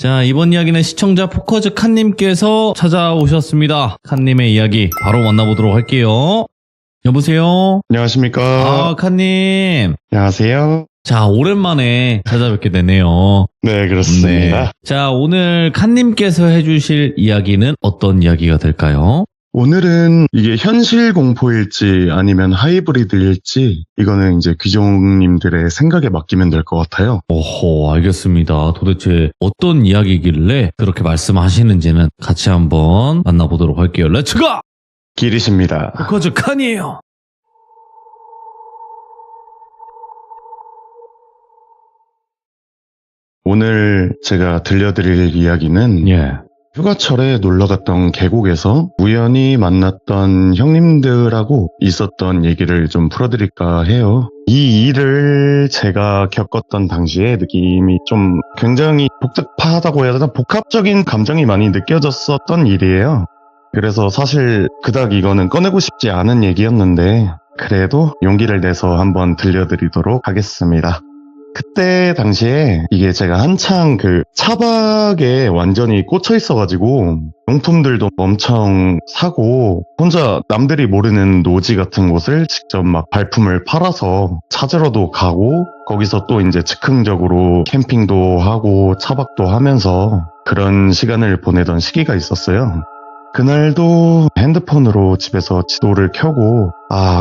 자, 이번 이야기는 시청자 포커즈 칸님께서 찾아오셨습니다. 칸님의 이야기 바로 만나보도록 할게요. 여보세요? 안녕하십니까. 칸님. 안녕하세요. 자, 오랜만에 찾아뵙게 되네요. 네, 그렇습니다. 네. 자, 오늘 칸님께서 해주실 이야기는 어떤 이야기가 될까요? 오늘은 이게 현실 공포일지 아니면 하이브리드일지 이거는 이제 귀종님들의 생각에 맡기면 될 것 같아요. 오호, 알겠습니다. 도대체 어떤 이야기길래 그렇게 말씀하시는지는 같이 한번 만나보도록 할게요. 렛츠고! 길이십니다. 포커즈 칸이에요. 오늘 제가 들려드릴 이야기는 예. 휴가철에 놀러갔던 계곡에서 우연히 만났던 형님들하고 있었던 얘기를 좀 풀어드릴까 해요. 이 일을 제가 겪었던 당시에 느낌이 좀 굉장히 복잡하다고 해야 되나? 복합적인 감정이 많이 느껴졌었던 일이에요. 그래서 사실 그닥 이거는 꺼내고 싶지 않은 얘기였는데 그래도 용기를 내서 한번 들려드리도록 하겠습니다. 그때 당시에 이게 제가 한창 그 차박에 완전히 꽂혀 있어가지고 용품들도 엄청 사고 혼자 남들이 모르는 노지 같은 곳을 직접 막 발품을 팔아서 찾으러도 가고 거기서 또 이제 즉흥적으로 캠핑도 하고 차박도 하면서 그런 시간을 보내던 시기가 있었어요. 그날도 핸드폰으로 집에서 지도를 켜고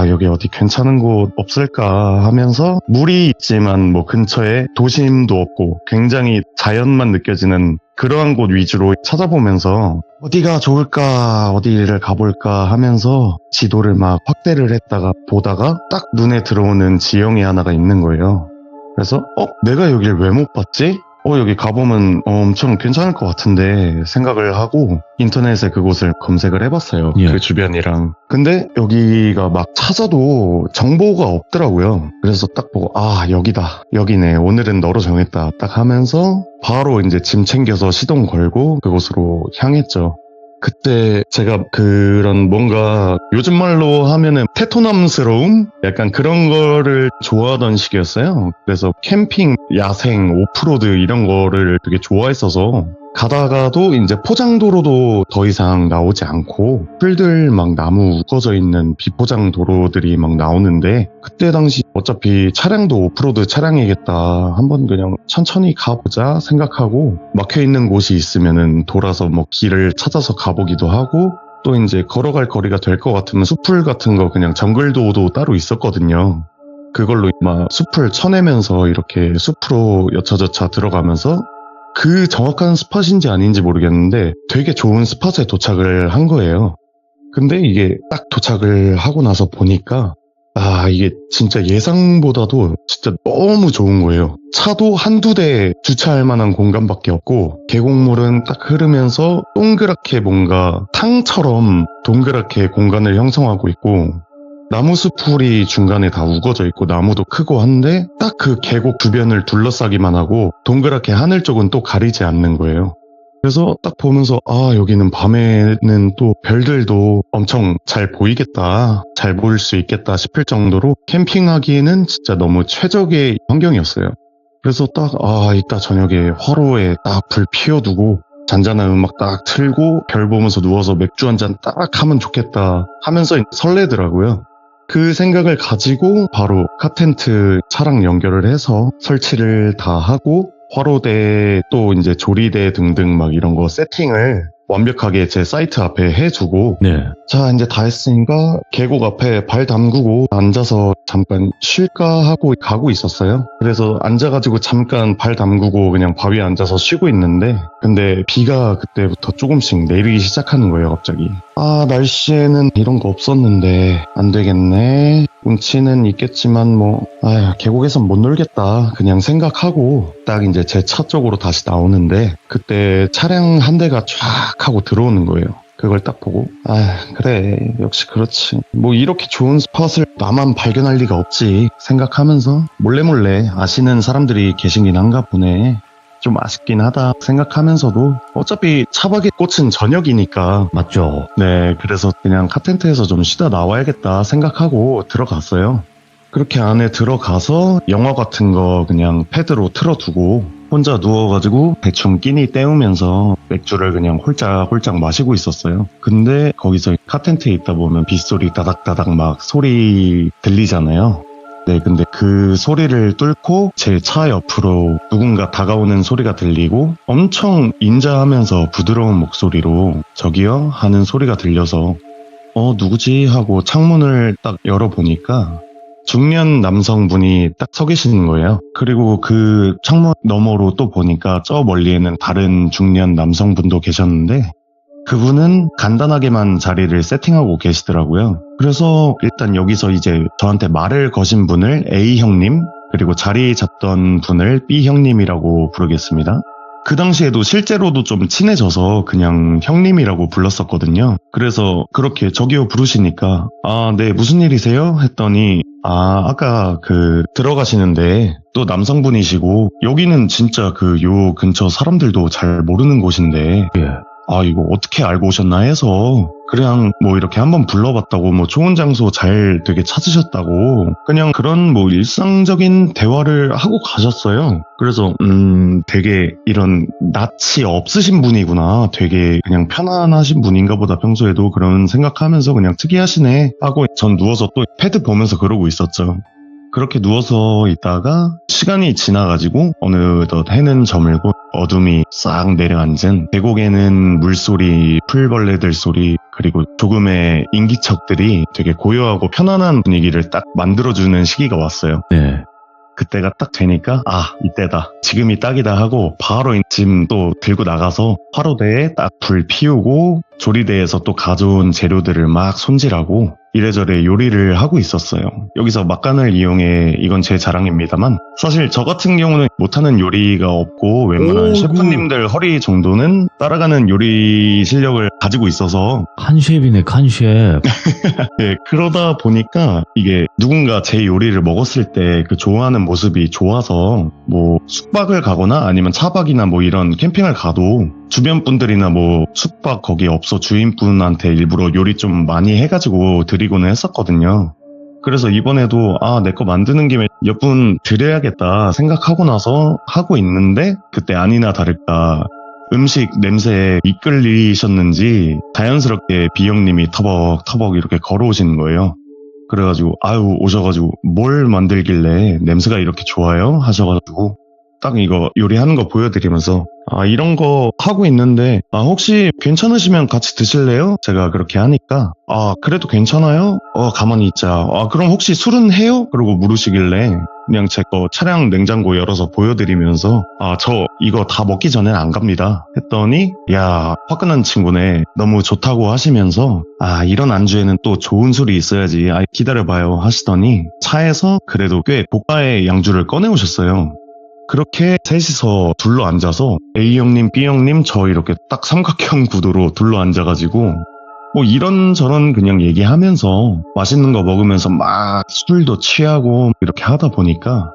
여기 어디 괜찮은 곳 없을까 하면서 물이 있지만 뭐 근처에 도심도 없고 굉장히 자연만 느껴지는 그러한 곳 위주로 찾아보면서 어디가 좋을까 어디를 가볼까 하면서 지도를 막 확대를 했다가 보다가 딱 눈에 들어오는 지형이 하나가 있는 거예요. 그래서 내가 여길 왜 못 봤지? 여기 가보면 엄청 괜찮을 것 같은데 생각을 하고 인터넷에 그곳을 검색을 해봤어요. 예. 그 주변이랑. 근데 여기가 막 찾아도 정보가 없더라고요. 그래서 딱 보고 여기다. 여기네. 오늘은 너로 정했다. 딱 하면서 바로 이제 짐 챙겨서 시동 걸고 그곳으로 향했죠. 그때 제가 그런 뭔가 요즘 말로 하면은 테토남스러움? 약간 그런 거를 좋아하던 시기였어요. 그래서 캠핑, 야생, 오프로드 이런 거를 되게 좋아했어서 가다가도 이제 포장도로도 더 이상 나오지 않고 풀들 막 나무 우거져 있는 비포장 도로들이 막 나오는데 그때 당시 어차피 차량도 오프로드 차량이겠다 한번 그냥 천천히 가보자 생각하고 막혀있는 곳이 있으면은 돌아서 뭐 길을 찾아서 가보기도 하고 또 이제 걸어갈 거리가 될 것 같으면 숲풀 같은 거 그냥 정글도도 따로 있었거든요. 그걸로 막 숲을 쳐내면서 이렇게 숲으로 여차저차 들어가면서 그 정확한 스팟인지 아닌지 모르겠는데 되게 좋은 스팟에 도착을 한 거예요. 근데 이게 딱 도착을 하고 나서 보니까 이게 진짜 예상보다도 진짜 너무 좋은 거예요. 차도 한두 대 주차할 만한 공간밖에 없고 계곡물은 딱 흐르면서 동그랗게 뭔가 탕처럼 동그랗게 공간을 형성하고 있고 나무 숲풀이 중간에 다 우거져 있고 나무도 크고 한데 딱 그 계곡 주변을 둘러싸기만 하고 동그랗게 하늘 쪽은 또 가리지 않는 거예요. 그래서 딱 보면서 여기는 밤에는 또 별들도 엄청 잘 보이겠다, 잘 보일 수 있겠다 싶을 정도로 캠핑하기에는 진짜 너무 최적의 환경이었어요. 그래서 딱 이따 저녁에 화로에 딱 불 피워두고 잔잔한 음악 딱 틀고 별 보면서 누워서 맥주 한 잔 딱 하면 좋겠다 하면서 설레더라고요. 그 생각을 가지고 바로 카텐트 차랑 연결을 해서 설치를 다 하고 화로대 또 이제 조리대 등등 막 이런 거 세팅을 완벽하게 제 사이트 앞에 해주고 네. 자 이제 다 했으니까 계곡 앞에 발 담그고 앉아서 잠깐 쉴까 하고 가고 있었어요. 그래서 앉아가지고 잠깐 발 담그고 그냥 바위에 앉아서 쉬고 있는데 근데 비가 그때부터 조금씩 내리기 시작하는 거예요 갑자기. 날씨에는 이런 거 없었는데 안 되겠네. 운치는 있겠지만 계곡에선 못 놀겠다 그냥 생각하고 딱 이제 제 차 쪽으로 다시 나오는데 그때 차량 한 대가 쫙 하고 들어오는 거예요. 그걸 딱 보고 그래 역시 그렇지 뭐 이렇게 좋은 스팟을 나만 발견할 리가 없지 생각하면서 몰래 아시는 사람들이 계시긴 한가 보네. 좀 아쉽긴 하다 생각하면서도 어차피 차박의 꽃은 저녁이니까 맞죠. 네, 그래서 그냥 카텐트에서 좀 쉬다 나와야겠다 생각하고 들어갔어요. 그렇게 안에 들어가서 영화 같은 거 그냥 패드로 틀어두고 혼자 누워가지고 대충 끼니 때우면서 맥주를 그냥 홀짝홀짝 마시고 있었어요. 근데 거기서 카텐트에 있다 보면 빗소리 다닥다닥 막 소리 들리잖아요. 네, 근데 그 소리를 뚫고 제 차 옆으로 누군가 다가오는 소리가 들리고 엄청 인자하면서 부드러운 목소리로 저기요? 하는 소리가 들려서 누구지? 하고 창문을 딱 열어보니까 중년 남성분이 딱 서 계시는 거예요. 그리고 그 창문 너머로 또 보니까 저 멀리에는 다른 중년 남성분도 계셨는데 그분은 간단하게만 자리를 세팅하고 계시더라고요. 그래서 일단 여기서 이제 저한테 말을 거신 분을 A 형님, 그리고 자리 잡던 분을 B 형님이라고 부르겠습니다. 그 당시에도 실제로도 좀 친해져서 그냥 형님이라고 불렀었거든요. 그래서 그렇게 저기요 부르시니까 네, 무슨 일이세요? 했더니 아까 들어가시는데 또 남성분이시고 여기는 진짜 요 근처 사람들도 잘 모르는 곳인데 이거 어떻게 알고 오셨나 해서 그냥 뭐 이렇게 한번 불러봤다고 뭐 좋은 장소 잘 되게 찾으셨다고 그냥 그런 뭐 일상적인 대화를 하고 가셨어요. 그래서 되게 이런 낯이 없으신 분이구나. 되게 그냥 편안하신 분인가 보다 평소에도 그런 생각하면서 그냥 특이하시네 하고 전 누워서 또 패드 보면서 그러고 있었죠. 그렇게 누워서 있다가 시간이 지나가지고 어느덧 해는 저물고 어둠이 싹 내려앉은 계곡에는 물소리, 풀벌레들 소리 그리고 조금의 인기척들이 되게 고요하고 편안한 분위기를 딱 만들어주는 시기가 왔어요. 네. 그때가 딱 되니까 이때다. 지금이 딱이다 하고 바로 짐 또 들고 나가서 화로대에 딱 불 피우고 조리대에서 또 가져온 재료들을 막 손질하고 이래저래 요리를 하고 있었어요. 여기서 막간을 이용해 이건 제 자랑입니다만 사실 저 같은 경우는 못하는 요리가 없고 웬만한 셰프님들 허리 정도는 따라가는 요리 실력을 가지고 있어서 칸셰프이네, 칸셰프. 네, 그러다 보니까 이게 누군가 제 요리를 먹었을 때 그 좋아하는 모습이 좋아서 뭐 숙박을 가거나 아니면 차박이나 뭐 이런 캠핑을 가도 주변 분들이나 뭐 숙박 거기 업소 주인분한테 일부러 요리 좀 많이 해가지고 드리고는 했었거든요. 그래서 이번에도 내 거 만드는 김에 몇 분 드려야겠다 생각하고 나서 하고 있는데 그때 아니나 다를까 음식 냄새에 이끌리셨는지 자연스럽게 B형님이 터벅터벅 이렇게 걸어오시는 거예요. 그래가지고 오셔가지고 뭘 만들길래 냄새가 이렇게 좋아요? 하셔가지고 딱 이거 요리하는 거 보여드리면서 이런 거 하고 있는데 혹시 괜찮으시면 같이 드실래요? 제가 그렇게 하니까 그래도 괜찮아요? 가만히 있자. 그럼 혹시 술은 해요? 그러고 물으시길래 그냥 제 거 차량 냉장고 열어서 보여드리면서 저 이거 다 먹기 전엔 안 갑니다 했더니 야 화끈한 친구네 너무 좋다고 하시면서 이런 안주에는 또 좋은 술이 있어야지 기다려봐요 하시더니 차에서 그래도 꽤 고가의 양주를 꺼내오셨어요. 그렇게 셋이서 둘러 앉아서 A형님, B형님, 저 이렇게 딱 삼각형 구도로 둘러 앉아가지고 뭐 이런저런 그냥 얘기하면서 맛있는 거 먹으면서 막 술도 취하고 이렇게 하다 보니까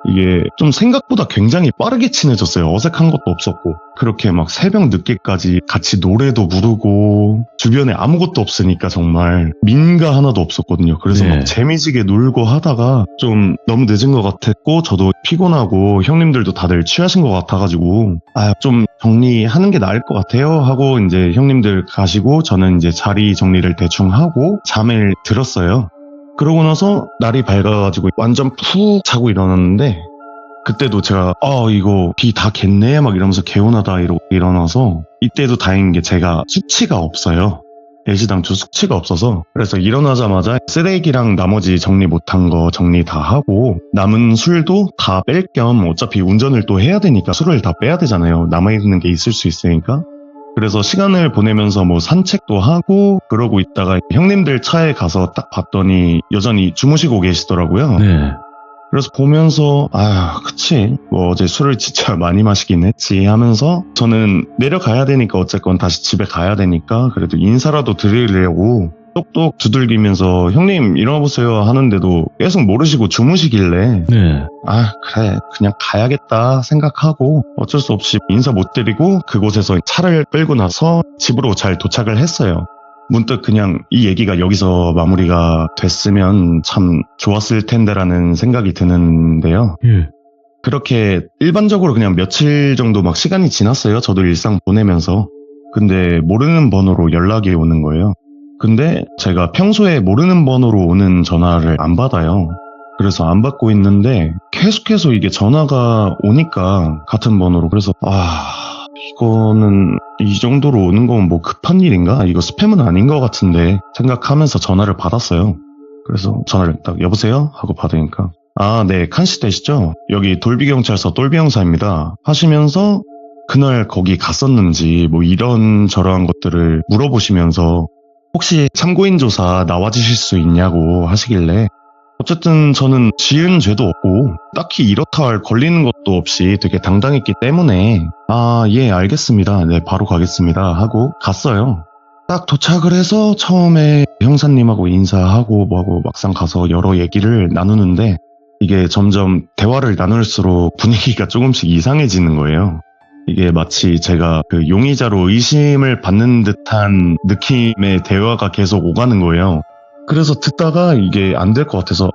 이게 좀 생각보다 굉장히 빠르게 친해졌어요. 어색한 것도 없었고 그렇게 막 새벽 늦게까지 같이 노래도 부르고 주변에 아무것도 없으니까 정말 민가 하나도 없었거든요. 그래서 막 재미지게 놀고 하다가 좀 너무 늦은 것 같았고 저도 피곤하고 형님들도 다들 취하신 것 같아가지고 좀 정리하는 게 나을 것 같아요 하고 이제 형님들 가시고 저는 이제 자리 정리를 대충 하고 잠을 들었어요. 그러고 나서 날이 밝아가지고 완전 푹 자고 일어났는데 그때도 제가 이거 비 다 겠네 막 이러면서 개운하다 이러고 일어나서 이때도 다행인 게 제가 숙취가 없어요. 애시당초 숙취가 없어서 그래서 일어나자마자 쓰레기랑 나머지 정리 못한 거 정리 다 하고 남은 술도 다 뺄 겸 어차피 운전을 또 해야 되니까 술을 다 빼야 되잖아요. 남아있는 게 있을 수 있으니까. 그래서 시간을 보내면서 뭐 산책도 하고 그러고 있다가 형님들 차에 가서 딱 봤더니 여전히 주무시고 계시더라고요. 네. 그래서 보면서 그치 뭐 어제 술을 진짜 많이 마시긴 했지 하면서 저는 내려가야 되니까 어쨌건 다시 집에 가야 되니까 그래도 인사라도 드리려고 똑똑 두들기면서 형님 일어나보세요 하는데도 계속 모르시고 주무시길래 네. 그래 그냥 가야겠다 생각하고 어쩔 수 없이 인사 못 드리고 그곳에서 차를 끌고 나서 집으로 잘 도착을 했어요. 문득 그냥 이 얘기가 여기서 마무리가 됐으면 참 좋았을 텐데라는 생각이 드는데요. 그렇게 일반적으로 그냥 며칠 정도 막 시간이 지났어요. 저도 일상 보내면서. 근데 모르는 번호로 연락이 오는 거예요. 근데 제가 평소에 모르는 번호로 오는 전화를 안 받아요. 그래서 안 받고 있는데 계속해서 이게 전화가 오니까 같은 번호로. 그래서 이거는 이 정도로 오는 건 뭐 급한 일인가? 이거 스팸은 아닌 것 같은데 생각하면서 전화를 받았어요. 그래서 전화를 딱 여보세요? 하고 받으니까 네, 칸씨 되시죠? 여기 돌비경찰서 똘비형사입니다. 하시면서 그날 거기 갔었는지 뭐 이런저런 것들을 물어보시면서 혹시 참고인 조사 나와주실 수 있냐고 하시길래 어쨌든 저는 지은 죄도 없고 딱히 이렇다 할 걸리는 것도 없이 되게 당당했기 때문에 예, 알겠습니다. 네, 바로 가겠습니다 하고 갔어요. 딱 도착을 해서 처음에 형사님하고 인사하고 뭐하고 막상 가서 여러 얘기를 나누는데 이게 점점 대화를 나눌수록 분위기가 조금씩 이상해지는 거예요. 이게 마치 제가 그 용의자로 의심을 받는 듯한 느낌의 대화가 계속 오가는 거예요. 그래서 듣다가 이게 안 될 것 같아서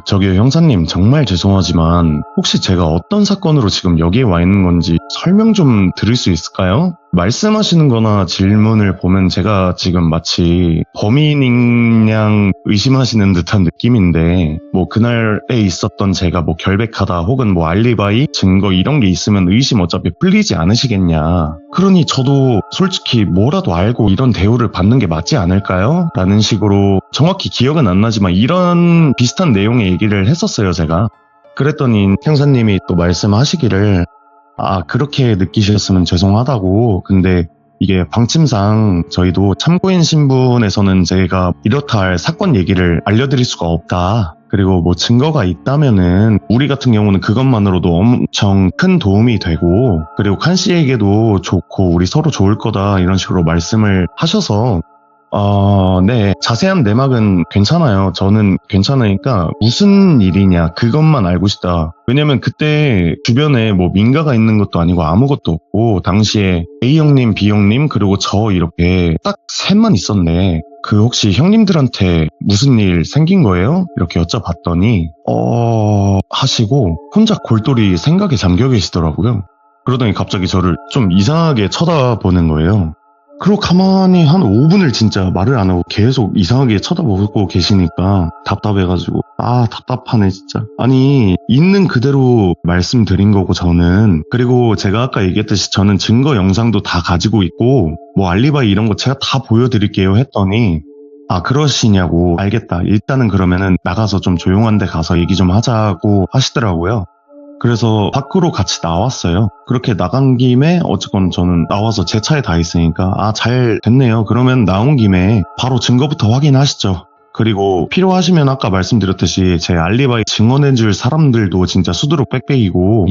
저기요 형사님 정말 죄송하지만 혹시 제가 어떤 사건으로 지금 여기에 와 있는 건지 설명 좀 드릴 수 있을까요? 말씀하시는 거나 질문을 보면 제가 지금 마치 범인인 양 의심하시는 듯한 느낌인데 뭐 그날에 있었던 제가 뭐 결백하다 혹은 뭐 알리바이 증거 이런 게 있으면 의심 어차피 풀리지 않으시겠냐. 그러니 저도 솔직히 뭐라도 알고 이런 대우를 받는 게 맞지 않을까요? 라는 식으로 정확히 기억은 안 나지만 이런 비슷한 내용의 얘기를 했었어요, 제가. 그랬더니 형사님이 또 말씀하시기를 그렇게 느끼셨으면 죄송하다고. 근데 이게 방침상 저희도 참고인 신분에서는 제가 이렇다 할 사건 얘기를 알려드릴 수가 없다. 그리고 뭐 증거가 있다면은 우리 같은 경우는 그것만으로도 엄청 큰 도움이 되고 그리고 칸 씨에게도 좋고 우리 서로 좋을 거다 이런 식으로 말씀을 하셔서 네. 자세한 내막은 괜찮아요. 저는 괜찮으니까 무슨 일이냐 그것만 알고 싶다. 왜냐면 그때 주변에 뭐 민가가 있는 것도 아니고 아무것도 없고 당시에 A 형님, B 형님 그리고 저 이렇게 딱 셋만 있었네. 그 혹시 형님들한테 무슨 일 생긴 거예요? 이렇게 여쭤봤더니 하시고 혼자 골똘히 생각에 잠겨 계시더라고요. 그러더니 갑자기 저를 좀 이상하게 쳐다보는 거예요. 그리고 가만히 한 5분을 진짜 말을 안 하고 계속 이상하게 쳐다보고 계시니까 답답해가지고 답답하네 진짜. 아니 있는 그대로 말씀드린 거고 저는. 그리고 제가 아까 얘기했듯이 저는 증거 영상도 다 가지고 있고 뭐 알리바이 이런 거 제가 다 보여드릴게요 했더니 그러시냐고. 알겠다. 일단은 그러면은 나가서 좀 조용한 데 가서 얘기 좀 하자고 하시더라고요. 그래서 밖으로 같이 나왔어요. 그렇게 나간 김에 어쨌건 저는 나와서 제 차에 다 있으니까 잘 됐네요. 그러면 나온 김에 바로 증거부터 확인하시죠. 그리고 필요하시면 아까 말씀드렸듯이 제 알리바이 증언해줄 사람들도 진짜 수두룩 빽빽이고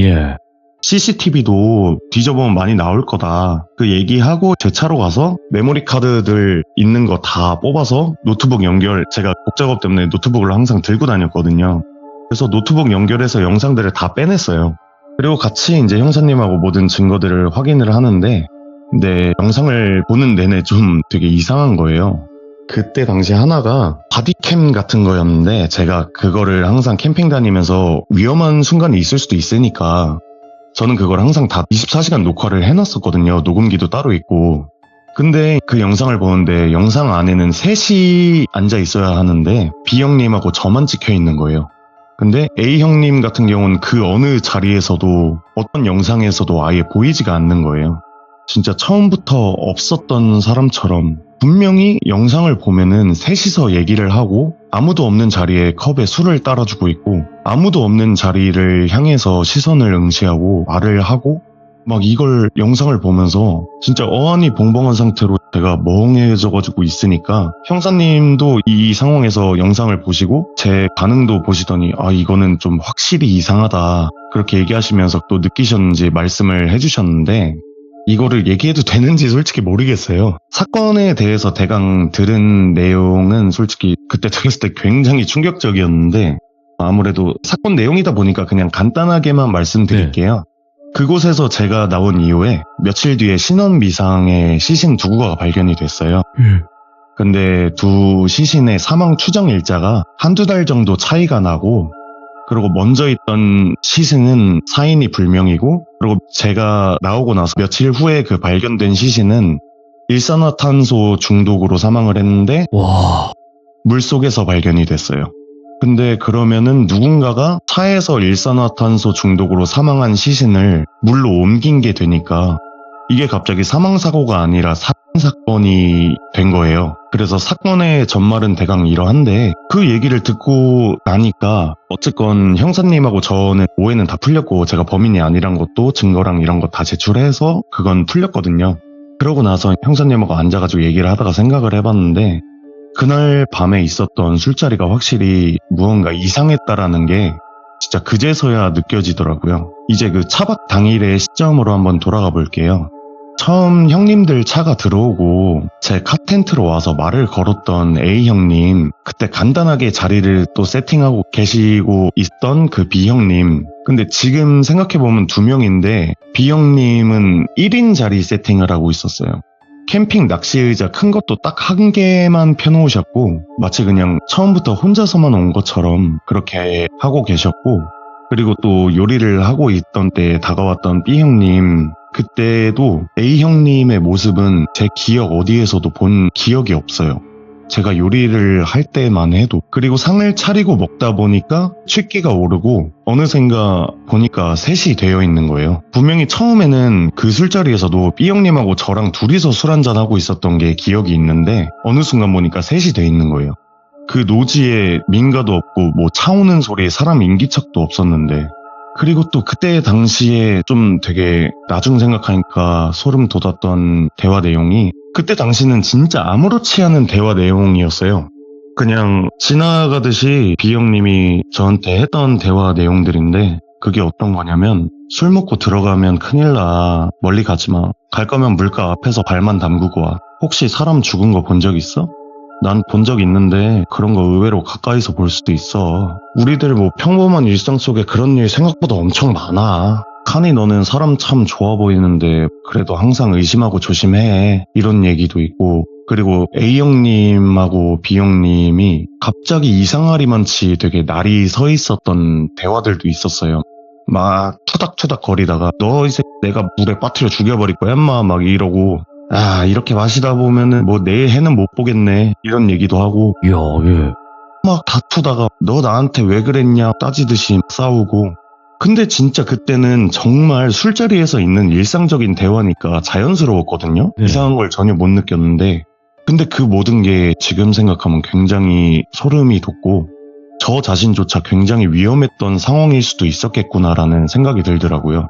CCTV도 뒤져보면 많이 나올 거다. 그 얘기하고 제 차로 가서 메모리 카드들 있는 거 다 뽑아서 노트북 연결, 제가 곡작업 때문에 노트북을 항상 들고 다녔거든요. 그래서 노트북 연결해서 영상들을 다 빼냈어요. 그리고 같이 이제 형사님하고 모든 증거들을 확인을 하는데 근데 영상을 보는 내내 좀 되게 이상한 거예요. 그때 당시 하나가 바디캠 같은 거였는데 제가 그거를 항상 캠핑 다니면서 위험한 순간이 있을 수도 있으니까 저는 그걸 항상 다 24시간 녹화를 해놨었거든요. 녹음기도 따로 있고. 근데 그 영상을 보는데 영상 안에는 셋이 앉아 있어야 하는데 B 형님하고 저만 찍혀 있는 거예요. 근데 A 형님 같은 경우는 그 어느 자리에서도 어떤 영상에서도 아예 보이지가 않는 거예요. 진짜 처음부터 없었던 사람처럼 분명히 영상을 보면은 셋이서 얘기를 하고 아무도 없는 자리에 컵에 술을 따라주고 있고 아무도 없는 자리를 향해서 시선을 응시하고 말을 하고 막 이걸 영상을 보면서 진짜 어안이 벙벙한 상태로 제가 멍해져가지고 있으니까 형사님도 이 상황에서 영상을 보시고 제 반응도 보시더니 이거는 좀 확실히 이상하다 그렇게 얘기하시면서 또 느끼셨는지 말씀을 해주셨는데 이거를 얘기해도 되는지 솔직히 모르겠어요. 사건에 대해서 대강 들은 내용은 솔직히 그때 들었을 때 굉장히 충격적이었는데 아무래도 사건 내용이다 보니까 그냥 간단하게만 말씀드릴게요. 그곳에서 제가 나온 이후에 며칠 뒤에 신원 미상의 시신 2구가 발견이 됐어요. 근데 두 시신의 사망 추정 일자가 한두 달 정도 차이가 나고 그리고 먼저 있던 시신은 사인이 불명이고, 그리고 제가 나오고 나서 며칠 후에 그 발견된 시신은 일산화탄소 중독으로 사망을 했는데 와. 물속에서 발견이 됐어요. 근데 그러면은 누군가가 차에서 일산화탄소 중독으로 사망한 시신을 물로 옮긴 게 되니까 이게 갑자기 사망사고가 아니라 사건이 된 거예요. 그래서 사건의 전말은 대강 이러한데 그 얘기를 듣고 나니까 어쨌건 형사님하고 저는 오해는 다 풀렸고 제가 범인이 아니란 것도 증거랑 이런 거 다 제출해서 그건 풀렸거든요. 그러고 나서 형사님하고 앉아가지고 얘기를 하다가 생각을 해봤는데 그날 밤에 있었던 술자리가 확실히 무언가 이상했다라는 게 진짜 그제서야 느껴지더라고요. 이제 그 차박 당일의 시점으로 한번 돌아가 볼게요. 처음 형님들 차가 들어오고 제 카텐트로 와서 말을 걸었던 A 형님, 그때 간단하게 자리를 또 세팅하고 계시고 있던 그 B 형님. 근데 지금 생각해보면 2명인데 B 형님은 1인 자리 세팅을 하고 있었어요. 캠핑 낚시 의자 큰 것도 딱 1개만 펴놓으셨고 마치 그냥 처음부터 혼자서만 온 것처럼 그렇게 하고 계셨고, 그리고 또 요리를 하고 있던 때에 다가왔던 B 형님, 그때도 A 형님의 모습은 제 기억 어디에서도 본 기억이 없어요. 제가 요리를 할 때만 해도. 그리고 상을 차리고 먹다 보니까 취기가 오르고 어느샌가 보니까 3시 되어 있는 거예요. 분명히 처음에는 그 술자리에서도 B 형님하고 저랑 둘이서 술 한잔하고 있었던 게 기억이 있는데 어느 순간 보니까 3시 돼 있는 거예요. 그 노지에 민가도 없고 뭐 차 오는 소리에 사람 인기척도 없었는데, 그리고 또 그때 당시에 좀 되게 나중 생각하니까 소름 돋았던 대화 내용이, 그때 당시는 진짜 아무렇지 않은 대화 내용이었어요. 그냥 지나가듯이 B 형님이 저한테 했던 대화 내용들인데 그게 어떤 거냐면, 술 먹고 들어가면 큰일 나. 멀리 가지 마. 갈 거면 물가 앞에서 발만 담그고 와. 혹시 사람 죽은 거 본 적 있어? 난 본 적 있는데 그런 거 의외로 가까이서 볼 수도 있어. 우리들 뭐 평범한 일상 속에 그런 일 생각보다 엄청 많아. 카니 너는 사람 참 좋아 보이는데 그래도 항상 의심하고 조심해. 이런 얘기도 있고, 그리고 A 형님하고 B 형님이 갑자기 이상하리만치 되게 날이 서 있었던 대화들도 있었어요. 막 투닥투닥 거리다가 너 이 새끼 내가 물에 빠뜨려 죽여버릴 거야 인마 막 이러고, 아 이렇게 마시다 보면은 뭐 내일 해는 못 보겠네 이런 얘기도 하고, 이야, 예. 막 다투다가 너 나한테 왜 그랬냐 따지듯이 싸우고. 근데 진짜 그때는 정말 술자리에서 있는 일상적인 대화니까 자연스러웠거든요. 네. 이상한 걸 전혀 못 느꼈는데, 근데 그 모든 게 지금 생각하면 굉장히 소름이 돋고 저 자신조차 굉장히 위험했던 상황일 수도 있었겠구나라는 생각이 들더라고요.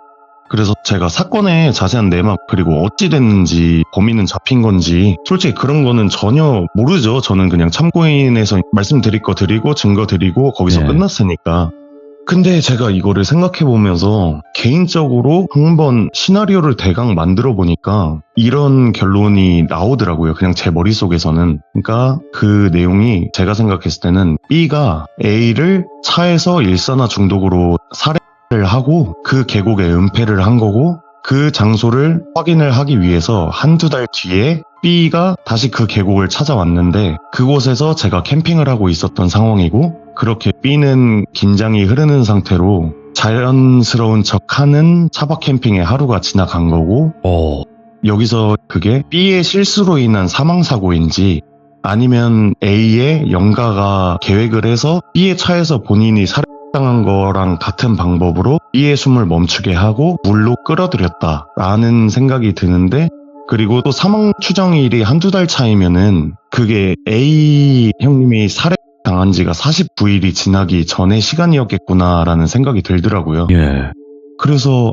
그래서 제가 사건의 자세한 내막, 그리고 어찌 됐는지 범인은 잡힌 건지 솔직히 그런 거는 전혀 모르죠. 저는 그냥 참고인에서 말씀드릴 거 드리고 증거 드리고 거기서 네. 끝났으니까. 근데 제가 이거를 생각해보면서 개인적으로 한번 시나리오를 대강 만들어 보니까 이런 결론이 나오더라고요. 그냥 제 머릿속에서는. 그러니까 그 내용이 제가 생각했을 때는 B가 A를 차에서 일산화 중독으로 살해를 하고 그 계곡에 은폐를 한 거고, 그 장소를 확인을 하기 위해서 한두 달 뒤에 B가 다시 그 계곡을 찾아왔는데 그곳에서 제가 캠핑을 하고 있었던 상황이고, 그렇게 B는 긴장이 흐르는 상태로 자연스러운 척하는 차박 캠핑에 하루가 지나간 거고, 여기서 그게 B의 실수로 인한 사망사고인지 아니면 A의 영가가 계획을 해서 B의 차에서 본인이 살해당한 거랑 같은 방법으로 B의 숨을 멈추게 하고 물로 끌어들였다라는 생각이 드는데, 그리고 또 사망 추정일이 한두 달 차이면은 그게 A 형님이 살해당한 지가 49일이 지나기 전의 시간이었겠구나라는 생각이 들더라고요. 예. 그래서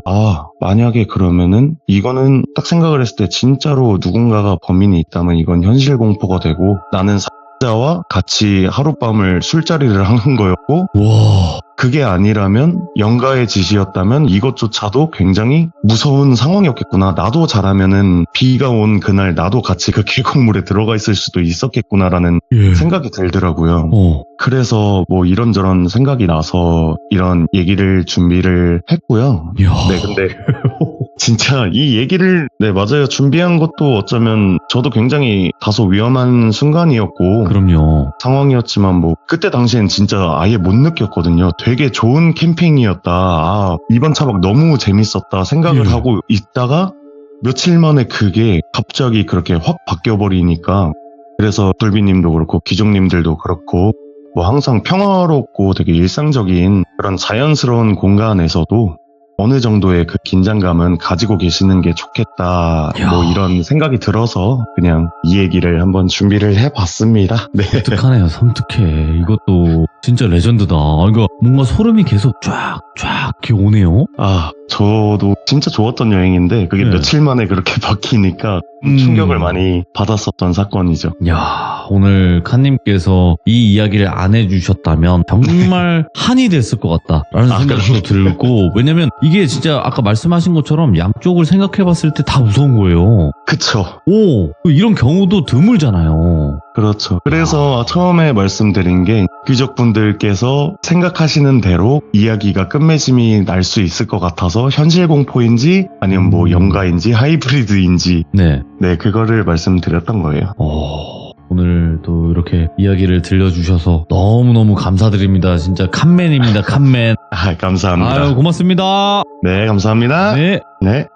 만약에 그러면은 이거는 딱 생각을 했을 때 진짜로 누군가가 범인이 있다면 이건 현실 공포가 되고, 나는 사자와 같이 하룻밤을 술자리를 한 거였고, 와. 그게 아니라면 영가의 지시였다면 이것조차도 굉장히 무서운 상황이었겠구나. 나도 잘하면은 비가 온 그날 나도 같이 그 계곡물에 들어가 있을 수도 있었겠구나라는 예. 생각이 들더라고요. 어. 그래서 뭐 이런저런 생각이 나서 이런 얘기를 준비를 했고요. 이야. 네, 근데 진짜 이 얘기를 맞아요. 준비한 것도 어쩌면 저도 굉장히 다소 위험한 순간이었고 그럼요. 상황이었지만 뭐 그때 당시엔 진짜 아예 못 느꼈거든요. 되게 좋은 캠핑이었다. 아, 이번 차박 너무 재밌었다 생각을 하고 있다가 며칠 만에 그게 갑자기 그렇게 확 바뀌어버리니까 그래서 돌비님도 그렇고 기종님들도 그렇고 뭐 항상 평화롭고 되게 일상적인 그런 자연스러운 공간에서도 어느 정도의 그 긴장감은 가지고 계시는 게 좋겠다. 뭐 이런 생각이 들어서 그냥 이 얘기를 한번 준비를 해봤습니다. 네. 섬뜩하네요. 섬뜩해. 이것도 진짜 레전드다. 이거 뭔가 소름이 계속 쫙 이렇게 오네요. 아, 저도 진짜 좋았던 여행인데 그게 네. 며칠 만에 그렇게 바뀌니까 충격을 많이 받았었던 사건이죠. 야, 오늘 칸님께서 이 이야기를 안 해주셨다면 정말 한이 됐을 것 같다라는 생각도 들고, 왜냐면 이게 진짜 아까 말씀하신 것처럼 양쪽을 생각해봤을 때 다 무서운 거예요. 그쵸. 오, 이런 경우도 드물잖아요. 그렇죠. 그래서 처음에 말씀드린 게 귀족분들께서 생각하시는 대로 이야기가 끝맺음이 날 수 있을 것 같아서 현실 공포인지 아니면 뭐 영가인지 하이브리드인지 네. 네, 그거를 말씀드렸던 거예요. 오늘 또 이렇게 이야기를 들려주셔서 너무너무 감사드립니다. 진짜 칸맨입니다. 칸맨. 아, 감사합니다. 아유, 고맙습니다. 네, 감사합니다. 네. 네.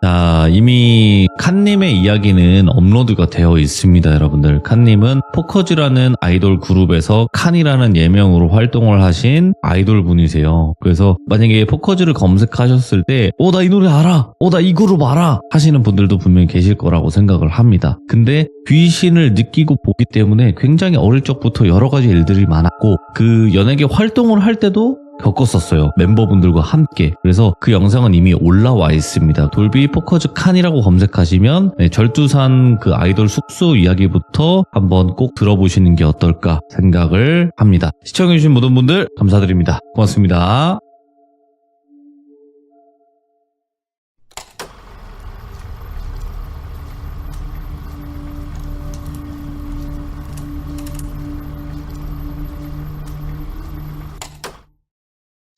자, 이미 칸님의 이야기는 업로드가 되어 있습니다, 여러분들. 칸님은 포커즈라는 아이돌 그룹에서 칸이라는 예명으로 활동을 하신 아이돌 분이세요. 그래서 만약에 포커즈를 검색하셨을 때, 나 이 노래 알아! 나 이 그룹 알아! 하시는 분들도 분명히 계실 거라고 생각을 합니다. 근데 귀신을 느끼고 보기 때문에 굉장히 어릴 적부터 여러 가지 일들이 많았고, 그 연예계 활동을 할 때도 겪었었어요. 멤버분들과 함께. 그래서 그 영상은 이미 올라와 있습니다. 돌비 포커즈 칸이라고 검색하시면 절두산 그 아이돌 숙소 이야기부터 한번 꼭 들어보시는 게 어떨까 생각을 합니다. 시청해주신 모든 분들 감사드립니다. 고맙습니다.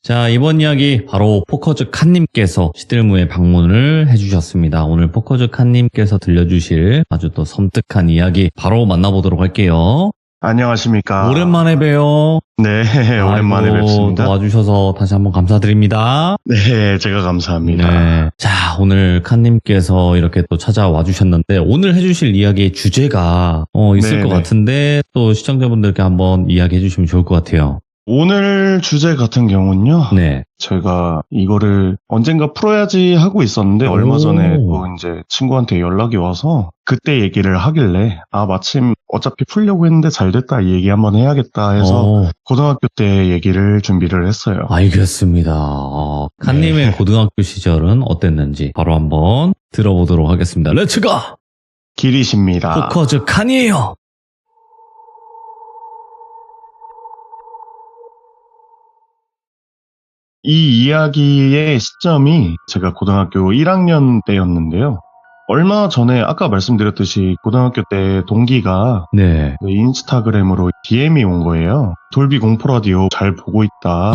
자, 이번 이야기 바로 포커즈 칸님께서 시들무에 방문을 해주셨습니다. 오늘 포커즈 칸님께서 들려주실 아주 또 섬뜩한 이야기 바로 만나보도록 할게요. 안녕하십니까. 오랜만에 봬요. 네, 오랜만에 아이고, 뵙습니다. 또 와주셔서 다시 한번 감사드립니다. 네, 제가 감사합니다. 네. 자, 오늘 칸님께서 이렇게 또 찾아와 주셨는데 오늘 해주실 이야기의 주제가 있을 것 네네. 같은데 또 시청자분들께 한번 이야기해 주시면 좋을 것 같아요. 오늘 주제 같은 경우는요. 네. 제가 이거를 언젠가 풀어야지 하고 있었는데 얼마 전에 오. 또 이제 친구한테 연락이 와서 그때 얘기를 하길래 마침 어차피 풀려고 했는데 잘 됐다 이 얘기 한번 해야겠다 해서 고등학교 때 얘기를 준비를 했어요. 알겠습니다. 칸님의 고등학교 시절은 어땠는지 바로 한번 들어보도록 하겠습니다. 렛츠고! 길이십니다. 포커즈 칸이에요! 이 이야기의 시점이 제가 고등학교 1학년 때였는데요. 얼마 전에 아까 말씀드렸듯이 고등학교 때 동기가 네. 인스타그램으로 DM이 온 거예요. 돌비 공포라디오 잘 보고 있다.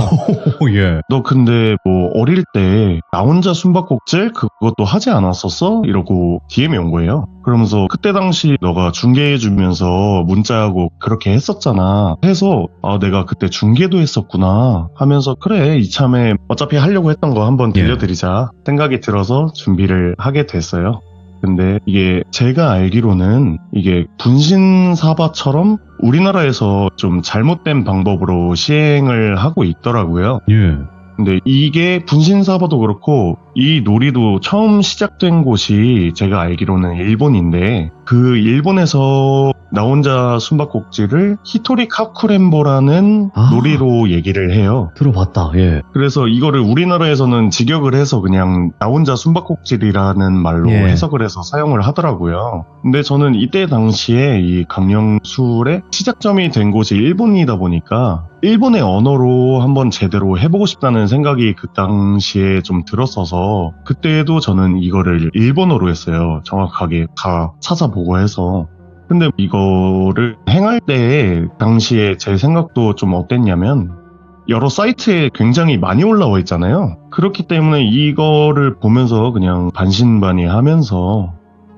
예. 너 근데 뭐 어릴 때 나 혼자 숨바꼭질 그것도 하지 않았었어? 이러고 DM이 온 거예요. 그러면서 그때 당시 너가 중계해주면서 문자하고 그렇게 했었잖아. 해서 내가 그때 중계도 했었구나 하면서 그래 이참에 어차피 하려고 했던 거 한번 들려드리자 생각이 들어서 준비를 하게 됐어요. 근데 이게 제가 알기로는 이게 분신사바처럼 우리나라에서 좀 잘못된 방법으로 시행을 하고 있더라고요. 예. 근데 이게 분신사바도 그렇고 이 놀이도 처음 시작된 곳이 제가 알기로는 일본인데 그 일본에서 나 혼자 숨바꼭질을 히토리 카쿠렌보라는 놀이로 얘기를 해요. 들어봤다. 예. 그래서 이거를 우리나라에서는 직역을 해서 그냥 나 혼자 숨바꼭질이라는 말로 해석을 해서 사용을 하더라고요. 근데 저는 이때 당시에 이 강령술의 시작점이 된 곳이 일본이다 보니까 일본의 언어로 한번 제대로 해보고 싶다는 생각이 그 당시에 좀 들었어서 그때도 저는 이거를 일본어로 했어요. 정확하게 다 찾아보고 해서. 근데 이거를 행할 때 당시에 제 생각도 좀 어땠냐면 여러 사이트에 굉장히 많이 올라와 있잖아요. 그렇기 때문에 이거를 보면서 그냥 반신반의하면서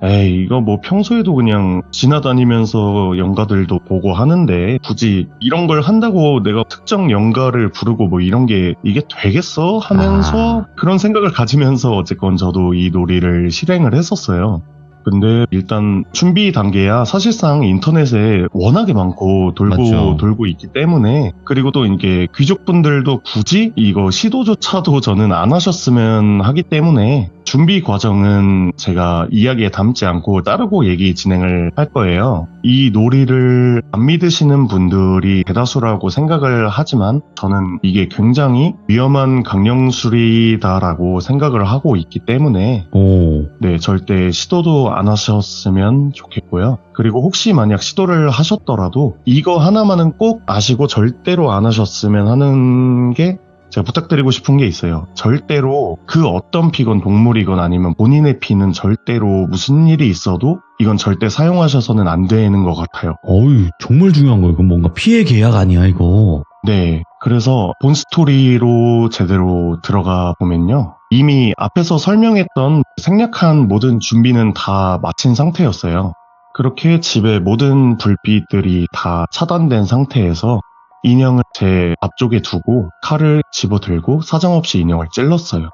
에이, 이거 뭐 평소에도 그냥 지나다니면서 연가들도 보고 하는데 굳이 이런 걸 한다고 내가 특정 연가를 부르고 뭐 이런 게 이게 되겠어? 하면서 그런 생각을 가지면서 어쨌건 저도 이 놀이를 실행을 했었어요. 근데 일단 준비 단계야 사실상 인터넷에 워낙에 많고 맞죠. 돌고 있기 때문에, 그리고 또 이게 귀족분들도 굳이 이거 시도조차도 저는 안 하셨으면 하기 때문에 준비 과정은 제가 이야기에 담지 않고 따르고 얘기 진행을 할 거예요. 이 놀이를 안 믿으시는 분들이 대다수라고 생각을 하지만 저는 이게 굉장히 위험한 강령술이다라고 생각을 하고 있기 때문에 오. 네, 절대 시도도 안 하셨으면 좋겠고요. 그리고 혹시 만약 시도를 하셨더라도 이거 하나만은 꼭 아시고 절대로 안 하셨으면 하는 게, 제가 부탁드리고 싶은 게 있어요. 절대로 그 어떤 피건 동물이건 아니면 본인의 피는 절대로 무슨 일이 있어도 이건 절대 사용하셔서는 안 되는 것 같아요. 어유 정말 중요한 거예요. 이건 뭔가 피해 계약 아니야 이거. 네, 그래서 본 스토리로 제대로 들어가 보면요. 이미 앞에서 설명했던 생략한 모든 준비는 다 마친 상태였어요. 그렇게 집의 모든 불빛들이 다 차단된 상태에서 인형을 제 앞쪽에 두고 칼을 집어들고 사정없이 인형을 찔렀어요.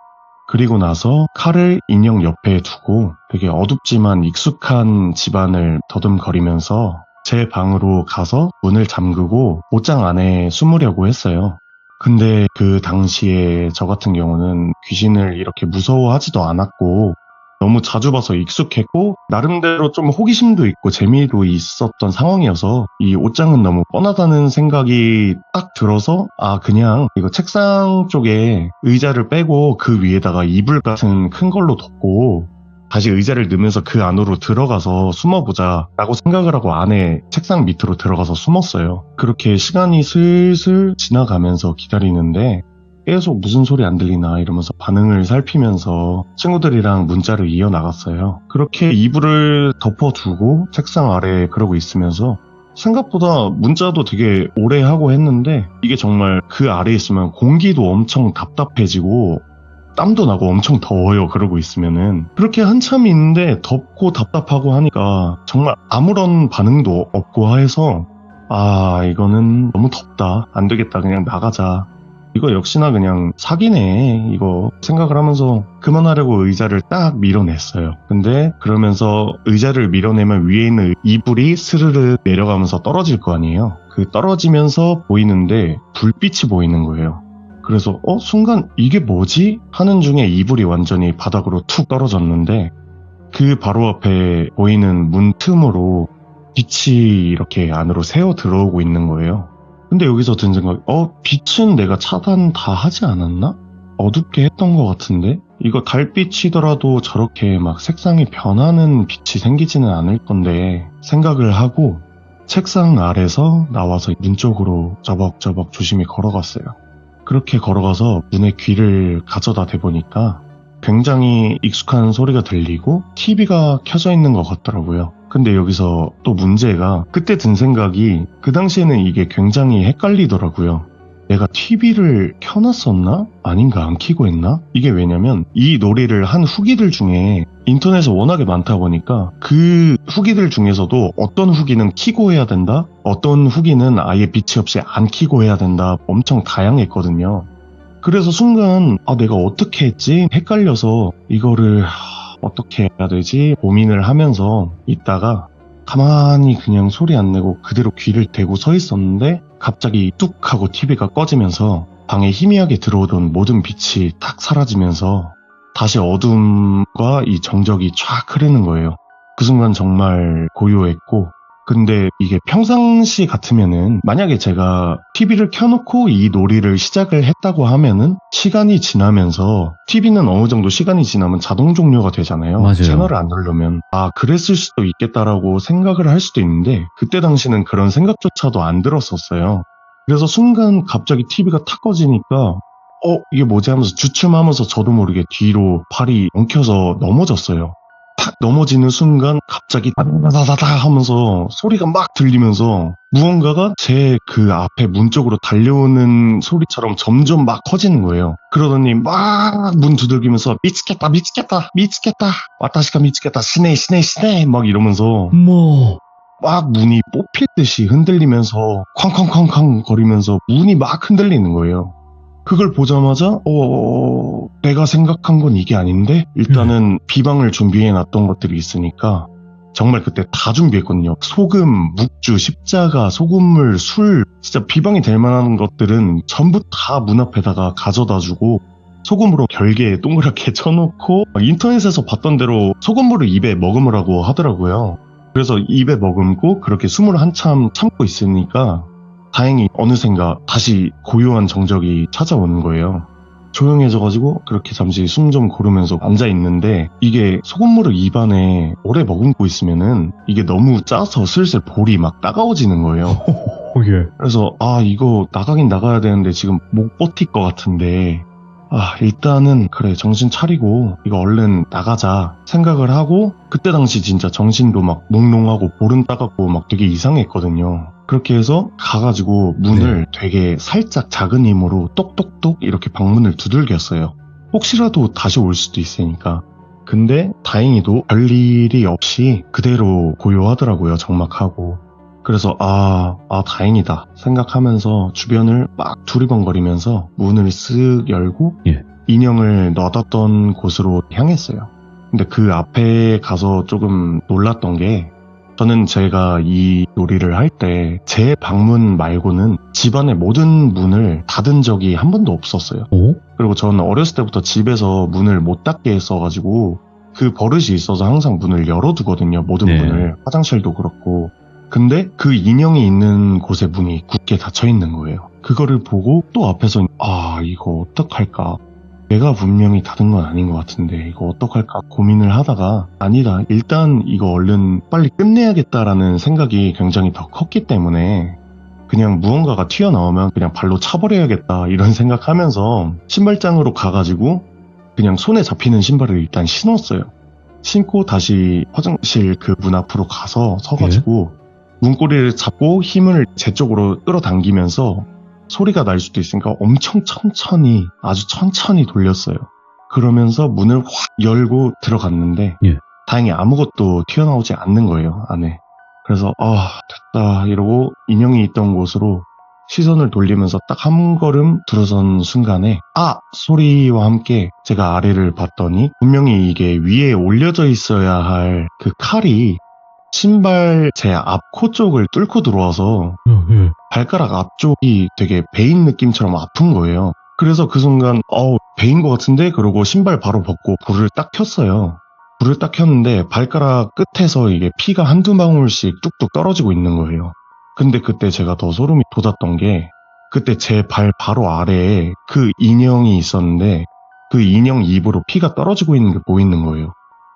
그리고 나서 칼을 인형 옆에 두고 되게 어둡지만 익숙한 집안을 더듬거리면서 제 방으로 가서 문을 잠그고 옷장 안에 숨으려고 했어요. 근데 그 당시에 저 같은 경우는 귀신을 이렇게 무서워하지도 않았고 너무 자주 봐서 익숙했고 나름대로 좀 호기심도 있고 재미도 있었던 상황이어서 이 옷장은 너무 뻔하다는 생각이 딱 들어서 그냥 이거 책상 쪽에 의자를 빼고 그 위에다가 이불 같은 큰 걸로 덮고 다시 의자를 넣으면서 그 안으로 들어가서 숨어보자 라고 생각을 하고 안에 책상 밑으로 들어가서 숨었어요. 그렇게 시간이 슬슬 지나가면서 기다리는데 계속 무슨 소리 안 들리나 이러면서 반응을 살피면서 친구들이랑 문자를 이어나갔어요. 그렇게 이불을 덮어두고 책상 아래에 그러고 있으면서 생각보다 문자도 되게 오래 하고 했는데 이게 정말 그 아래에 있으면 공기도 엄청 답답해지고 땀도 나고 엄청 더워요. 그러고 있으면은 그렇게 한참 있는데 덥고 답답하고 하니까 정말 아무런 반응도 없고 해서 이거는 너무 덥다, 안 되겠다, 그냥 나가자, 이거 역시나 그냥 사기네 이거 생각을 하면서 그만하려고 의자를 딱 밀어냈어요. 근데 그러면서 의자를 밀어내면 위에 있는 이불이 스르르 내려가면서 떨어질 거 아니에요. 그 떨어지면서 보이는데 불빛이 보이는 거예요. 그래서 순간 이게 뭐지? 하는 중에 이불이 완전히 바닥으로 툭 떨어졌는데 그 바로 앞에 보이는 문 틈으로 빛이 이렇게 안으로 새어 들어오고 있는 거예요. 근데 여기서 든 생각이 빛은 내가 차단 다 하지 않았나? 어둡게 했던 것 같은데? 이거 달빛이더라도 저렇게 막 색상이 변하는 빛이 생기지는 않을 건데 생각을 하고 책상 아래서 나와서 문 쪽으로 저벅저벅 조심히 걸어갔어요. 그렇게 걸어가서 문에 귀를 가져다 대보니까 굉장히 익숙한 소리가 들리고 TV가 켜져 있는 것 같더라고요. 근데 여기서 또 문제가, 그때 든 생각이 그 당시에는 이게 굉장히 헷갈리더라고요. 내가 TV를 켜놨었나? 아닌가 안 켜고 했나? 이게 왜냐면 이 놀이를 한 후기들 중에 인터넷에 워낙에 많다 보니까 그 후기들 중에서도 어떤 후기는 켜고 해야 된다, 어떤 후기는 아예 빛이 없이 안 켜고 해야 된다, 엄청 다양했거든요. 그래서 순간 내가 어떻게 했지? 헷갈려서 이거를 어떻게 해야 되지? 고민을 하면서 있다가 가만히 그냥 소리 안 내고 그대로 귀를 대고 서 있었는데 갑자기 뚝 하고 TV가 꺼지면서 방에 희미하게 들어오던 모든 빛이 탁 사라지면서 다시 어둠과 이 정적이 쫙 흐르는 거예요. 그 순간 정말 고요했고, 근데 이게 평상시 같으면은 만약에 제가 TV를 켜놓고 이 놀이를 시작을 했다고 하면은 시간이 지나면서 TV는 어느 정도 시간이 지나면 자동 종료가 되잖아요. 맞아요. 채널을 안 누르면 그랬을 수도 있겠다라고 생각을 할 수도 있는데 그때 당시는 그런 생각조차도 안 들었었어요. 그래서 순간 갑자기 TV가 탁 꺼지니까 이게 뭐지 하면서 주춤하면서 저도 모르게 뒤로 팔이 엉켜서 넘어졌어요. 탁 넘어지는 순간 갑자기 다다다다 하면서 소리가 막 들리면서 무언가가 제 그 앞에 문 쪽으로 달려오는 소리처럼 점점 막 커지는 거예요. 그러더니 막 문 두들기면서 미치겠다 미치겠다 미치겠다 와타시가 미치겠다 시네 시네 시네 막 이러면서 뭐. 막 문이 뽑힐 듯이 흔들리면서 쾅쾅쾅쾅 거리면서 문이 막 흔들리는 거예요. 그걸 보자마자 내가 생각한 건 이게 아닌데 일단은 비방을 준비해 놨던 것들이 있으니까 정말 그때 다 준비했거든요. 소금, 묵주, 십자가, 소금물, 술 진짜 비방이 될 만한 것들은 전부 다 문 앞에다가 가져다 주고 소금으로 결계에 동그랗게 쳐놓고 인터넷에서 봤던 대로 소금물을 입에 머금으라고 하더라고요. 그래서 입에 머금고 그렇게 숨을 한참 참고 있으니까 다행히 어느샌가 다시 고요한 정적이 찾아오는 거예요. 조용해져가지고 그렇게 잠시 숨 좀 고르면서 앉아있는데 이게 소금물을 입안에 오래 머금고 있으면은 이게 너무 짜서 슬슬 볼이 막 따가워지는 거예요. 예. 그래서 이거 나가긴 나가야 되는데 지금 못 버틸 것 같은데 일단은 그래 정신 차리고 이거 얼른 나가자 생각을 하고 그때 당시 진짜 정신도 막 몽롱하고 볼은 따갑고 막 되게 이상했거든요. 그렇게 해서 가가지고 문을 되게 살짝 작은 힘으로 똑똑똑 이렇게 방문을 두들겼어요. 혹시라도 다시 올 수도 있으니까. 근데 다행히도 별일이 없이 그대로 고요하더라고요. 적막하고. 그래서 다행이다 생각하면서 주변을 막 두리번거리면서 문을 쓱 열고 인형을 놔뒀던 곳으로 향했어요. 근데 그 앞에 가서 조금 놀랐던 게 저는 제가 이 놀이를 할 때 제 방문 말고는 집안의 모든 문을 닫은 적이 한 번도 없었어요. 그리고 저는 어렸을 때부터 집에서 문을 못 닫게 했어가지고 그 버릇이 있어서 항상 문을 열어두거든요. 모든 문을. 화장실도 그렇고. 근데 그 인형이 있는 곳에 문이 굳게 닫혀있는 거예요. 그거를 보고 또 앞에서 이거 어떡할까. 내가 분명히 닫은 건 아닌 것 같은데 이거 어떡할까 고민을 하다가 아니다 일단 이거 얼른 빨리 끝내야겠다라는 생각이 굉장히 더 컸기 때문에 그냥 무언가가 튀어나오면 그냥 발로 차버려야겠다 이런 생각하면서 신발장으로 가가지고 그냥 손에 잡히는 신발을 일단 신었어요. 신고 다시 화장실 그 문 앞으로 가서 서가지고 문고리를 잡고 힘을 제 쪽으로 끌어당기면서 소리가 날 수도 있으니까 엄청 천천히 아주 천천히 돌렸어요. 그러면서 문을 확 열고 들어갔는데 다행히 아무것도 튀어나오지 않는 거예요 안에. 그래서 됐다 이러고 인형이 있던 곳으로 시선을 돌리면서 딱 한 걸음 들어선 순간에 소리와 함께 제가 아래를 봤더니 분명히 이게 위에 올려져 있어야 할 그 칼이 신발 제 앞코 쪽을 뚫고 들어와서 발가락 앞쪽이 되게 베인 느낌처럼 아픈 거예요. 그래서 그 순간 베인 것 같은데 그러고 신발 바로 벗고 불을 딱 켰어요. 불을 딱 켰는데 발가락 끝에서 이게 피가 한두 방울씩 뚝뚝 떨어지고 있는 거예요. 근데 그때 제가 더 소름이 돋았던 게 그때 제 발 바로 아래에 그 인형이 있었는데 그 인형 입으로 피가 떨어지고 있는 게 보이는 거예요.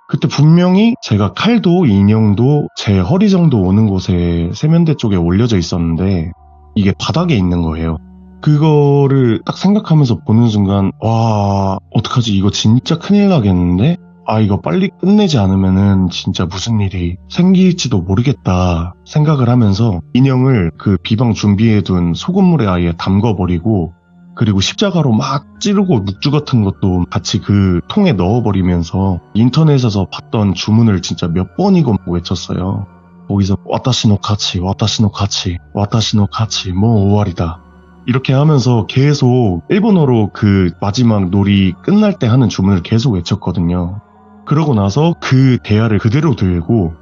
그때 분명히 제가 칼도 인형도 제 허리 정도 오는 곳에 세면대 쪽에 올려져 있었는데 이게 바닥에 있는 거예요. 그거를 딱 생각하면서 보는 순간 어떡하지 이거 진짜 큰일 나겠는데? 이거 빨리 끝내지 않으면은 진짜 무슨 일이 생길지도 모르겠다 생각을 하면서 인형을 그 비방 준비해둔 소금물에 아예 담궈버리고 그리고 십자가로 막 찌르고 묵주 같은 것도 같이 그 통에 넣어버리면서 인터넷에서 봤던 주문을 진짜 몇 번이고 외쳤어요. 거기서 와타시노 카치, 와타시노 카치, 와타시노 카치, 뭐 5월이다. 이렇게 하면서 계속 일본어로 그 마지막 놀이 끝날 때 하는 주문을 계속 외쳤거든요. 그러고 나서 그 대야를 그대로 들고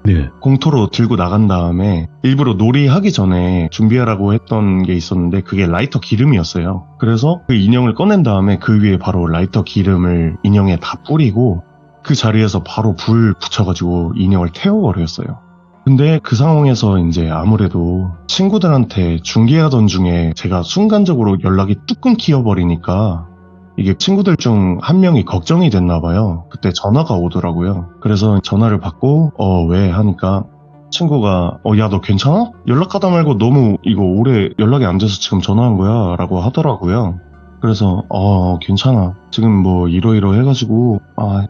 공터로 들고 나간 다음에 일부러 놀이하기 전에 준비하라고 했던 게 있었는데 그게 라이터 기름이었어요. 그래서 그 인형을 꺼낸 다음에 그 위에 바로 라이터 기름을 인형에 다 뿌리고 그 자리에서 바로 불 붙여가지고 인형을 태워버렸어요. 근데 그 상황에서 이제 아무래도 친구들한테 중계하던 중에 제가 순간적으로 연락이 뚝 끊겨버리니까 이게 친구들 중 한 명이 걱정이 됐나 봐요. 그때 전화가 오더라고요. 그래서 전화를 받고 왜 하니까 친구가 야 너 괜찮아? 연락하다 말고 너무 이거 오래 연락이 안 돼서 지금 전화한 거야 라고 하더라고요. 그래서 괜찮아. 지금 뭐 이러이러 해가지고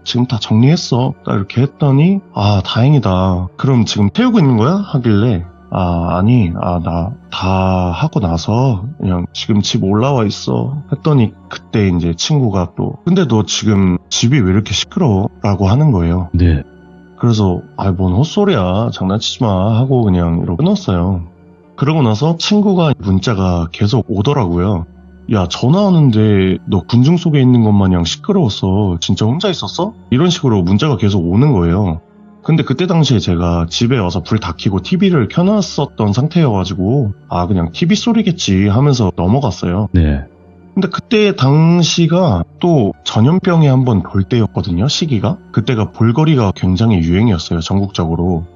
지금 다 정리했어. 딱 이렇게 했더니 다행이다. 그럼 지금 태우고 있는 거야? 하길래 아니, 나 다 하고 나서 그냥 지금 집 올라와 있어. 했더니 그때 이제 친구가 또 근데 너 지금 집이 왜 이렇게 시끄러워? 라고 하는 거예요. 네. 그래서 뭔 헛소리야. 장난치지 마. 하고 그냥 이러고 끊었어요. 그러고 나서 친구가 문자가 계속 오더라고요. 야, 전화 오는데 너 군중 속에 있는 것 마냥 시끄러웠어. 진짜 혼자 있었어? 이런 식으로 문자가 계속 오는 거예요. 근데 그때 당시에 제가 집에 와서 불 다 켜고 TV를 켜놨었던 상태여가지고 그냥 TV 소리겠지 하면서 넘어갔어요. 네. 근데 그때 당시가 또 전염병이 한번 돌 때였거든요, 시기가. 그때가 볼거리가 굉장히 유행이었어요, 전국적으로.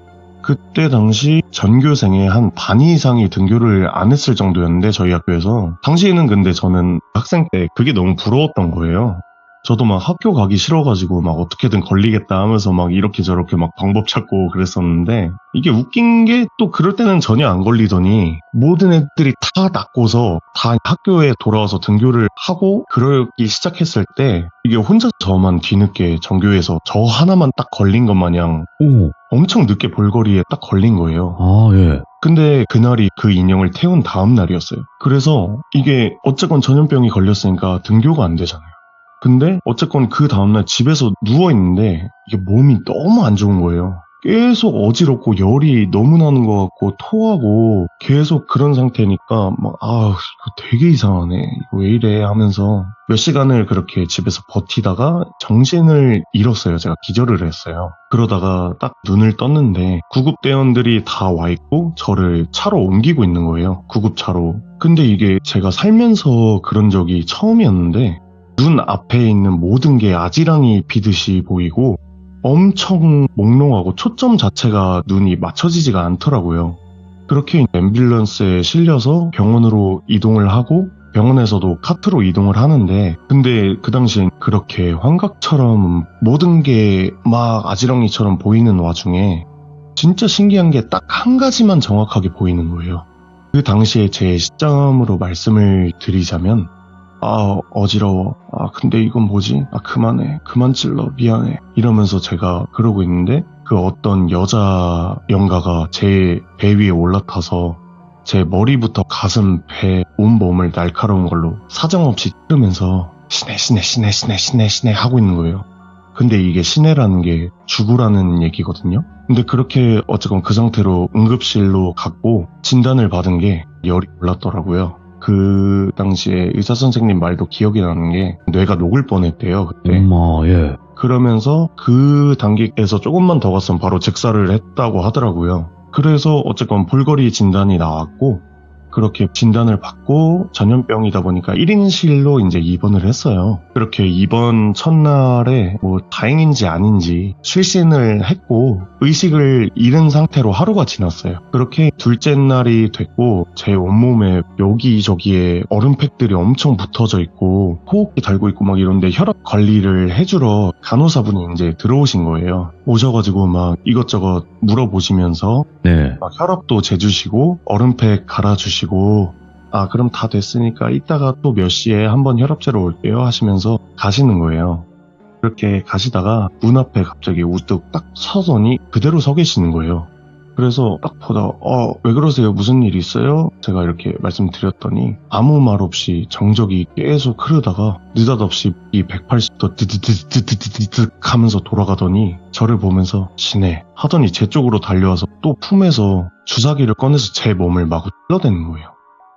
그때 당시 전교생의 한 반 이상이 등교를 안 했을 정도였는데, 저희 학교에서. 당시에는 근데 저는 학생 때 그게 너무 부러웠던 거예요. 저도 막 학교 가기 싫어가지고 막 어떻게든 걸리겠다 하면서 막 이렇게 저렇게 막 방법 찾고 그랬었는데, 이게 웃긴 게 또 그럴 때는 전혀 안 걸리더니 모든 애들이 다 낫고서 다 학교에 돌아와서 등교를 하고 그러기 시작했을 때 이게 혼자 저만 뒤늦게 전교에서 저 하나만 딱 걸린 것 마냥 오. 엄청 늦게 볼거리에 딱 걸린 거예요. 예. 근데 그날이 그 인형을 태운 다음 날이었어요. 그래서 이게 어쨌건 전염병이 걸렸으니까 등교가 안 되잖아요. 근데 어쨌건 그 다음날 집에서 누워있는데 이게 몸이 너무 안 좋은 거예요. 계속 어지럽고 열이 너무 나는 것 같고 토하고 계속 그런 상태니까 막 이거 되게 이상하네. 이거 왜 이래 하면서 몇 시간을 그렇게 집에서 버티다가 정신을 잃었어요. 제가 기절을 했어요. 그러다가 딱 눈을 떴는데 구급대원들이 다 와 있고 저를 차로 옮기고 있는 거예요. 구급차로. 근데 이게 제가 살면서 그런 적이 처음이었는데 눈 앞에 있는 모든 게 아지랑이 비듯이 보이고 엄청 몽롱하고 초점 자체가 눈이 맞춰지지가 않더라고요. 그렇게 앰뷸런스에 실려서 병원으로 이동을 하고 병원에서도 카트로 이동을 하는데 근데 그 당시엔 그렇게 환각처럼 모든 게 막 아지랑이처럼 보이는 와중에 진짜 신기한 게 딱 한 가지만 정확하게 보이는 거예요. 그 당시에 제 시점으로 말씀을 드리자면 어지러워. 근데 이건 뭐지? 그만해. 그만 찔러. 미안해. 이러면서 제가 그러고 있는데 그 어떤 여자 영가가 제 배 위에 올라타서 제 머리부터 가슴, 배, 온몸을 날카로운 걸로 사정없이 찌르면서 시내 하고 있는 거예요. 근데 이게 시내라는 게 죽으라는 얘기거든요. 근데 그렇게 어쨌건 그 상태로 응급실로 갔고 진단을 받은 게 열이 올랐더라고요. 그 당시에 의사 선생님 말도 기억이 나는 게 뇌가 녹을 뻔했대요, 그때. 예. 그러면서 그 단계에서 조금만 더 갔으면 바로 즉사를 했다고 하더라고요. 그래서 어쨌건 볼거리 진단이 나왔고 그렇게 진단을 받고 전염병이다 보니까 1인실로 이제 입원을 했어요. 그렇게 입원 첫날에 뭐 다행인지 아닌지 실신을 했고 의식을 잃은 상태로 하루가 지났어요. 그렇게 둘째 날이 됐고 제 온몸에 여기저기에 얼음팩들이 엄청 붙어져 있고 호흡기 달고 있고 막 이런데 혈압 관리를 해주러 간호사분이 이제 들어오신 거예요. 오셔가지고 막 이것저것 물어보시면서 네. 막 혈압도 재주시고 얼음팩 갈아주시고 그럼 다 됐으니까 이따가 또 몇 시에 한번 혈압 재러 올게요 하시면서 가시는 거예요. 그렇게 가시다가 문 앞에 갑자기 우뚝 딱 서더니 그대로 서 계시는 거예요. 그래서 딱 보다 왜 그러세요? 무슨 일 있어요? 제가 이렇게 말씀드렸더니 아무 말 없이 정적이 계속 흐르다가 느닷없이 이 180도 드드드드드드드 하면서 돌아가더니 저를 보면서 시내 하더니 제 쪽으로 달려와서 또 품에서 주사기를 꺼내서 제 몸을 마구 찔러대는 거예요.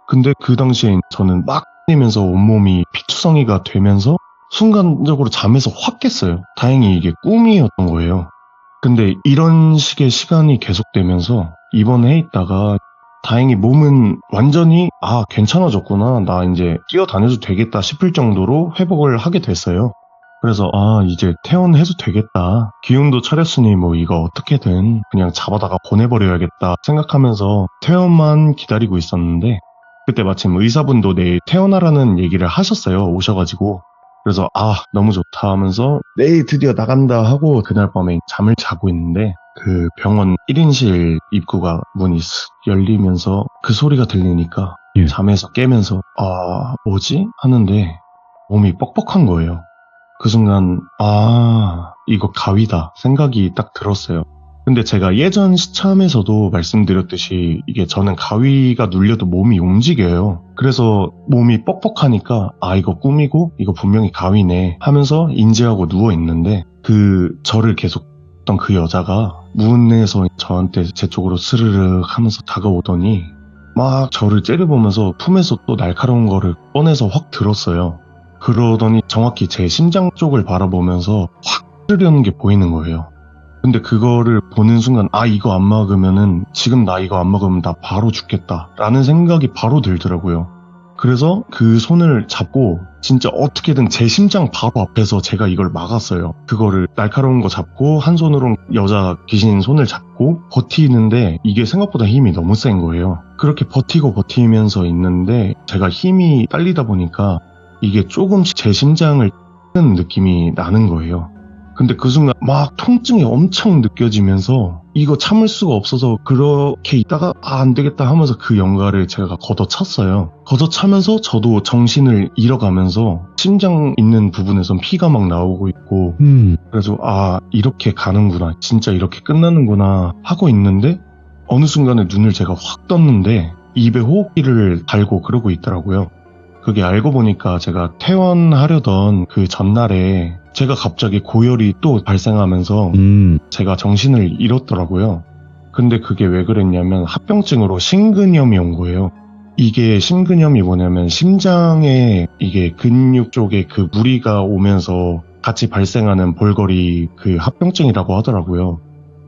근데 그 당시에 저는 막 뛰면서 온몸이 피투성이가 되면서 순간적으로 잠에서 확 깼어요. 다행히 이게 꿈이었던 거예요. 근데 이런 식의 시간이 계속되면서 입원해 있다가 다행히 몸은 완전히 괜찮아졌구나. 나 이제 뛰어다녀도 되겠다 싶을 정도로 회복을 하게 됐어요. 그래서 이제 퇴원해도 되겠다. 기운도 차렸으니 뭐 이거 어떻게든 그냥 잡아다가 보내버려야겠다 생각하면서 퇴원만 기다리고 있었는데 그때 마침 의사분도 내일 퇴원하라는 얘기를 하셨어요. 오셔가지고. 그래서 너무 좋다 하면서 내일 드디어 나간다 하고 그날 밤에 잠을 자고 있는데 그 병원 1인실 입구가 문이 슥 열리면서 그 소리가 들리니까 예. 잠에서 깨면서 뭐지? 하는데 몸이 뻑뻑한 거예요. 그 순간 이거 가위다 생각이 딱 들었어요. 근데 제가 예전 시참에서도 말씀드렸듯이 이게 저는 가위가 눌려도 몸이 움직여요. 그래서 몸이 뻑뻑하니까 이거 꿈이고 이거 분명히 가위네 하면서 인지하고 누워있는데 저를 계속 했던 그 여자가 문에서 저한테 제 쪽으로 스르륵 하면서 다가오더니 막 저를 째려보면서 품에서 또 날카로운 거를 꺼내서 확 들었어요. 그러더니 정확히 제 심장 쪽을 바라보면서 확 찌르려는 게 보이는 거예요. 근데 그거를 보는 순간 이거 안 먹으면은 지금 나 이거 안 먹으면 나 바로 죽겠다 라는 생각이 바로 들더라고요. 그래서 그 손을 잡고 진짜 어떻게든 제 심장 바로 앞에서 제가 이걸 막았어요. 그거를 날카로운 거 잡고 한 손으로 여자 귀신 손을 잡고 버티는데 이게 생각보다 힘이 너무 센 거예요. 그렇게 버티면서 있는데 제가 힘이 딸리다 보니까 이게 조금씩 제 심장을 찌는 느낌이 나는 거예요. 근데 그 순간 막 통증이 엄청 느껴지면서 이거 참을 수가 없어서 그렇게 있다가 안 되겠다 하면서 그 연가를 제가 걷어찼어요. 걷어차면서 저도 정신을 잃어가면서 심장 있는 부분에선 피가 막 나오고 있고 그래서 이렇게 가는구나 진짜 이렇게 끝나는구나 하고 있는데 어느 순간에 눈을 제가 확 떴는데 입에 호흡기를 달고 그러고 있더라고요. 그게 알고 보니까 제가 퇴원하려던 그 전날에 제가 갑자기 고열이 또 발생하면서 제가 정신을 잃었더라고요. 근데 그게 왜 그랬냐면 합병증으로 심근염이 온 거예요. 이게 심근염이 뭐냐면 심장에 이게 근육 쪽에 그 무리가 오면서 같이 발생하는 볼거리 그 합병증이라고 하더라고요.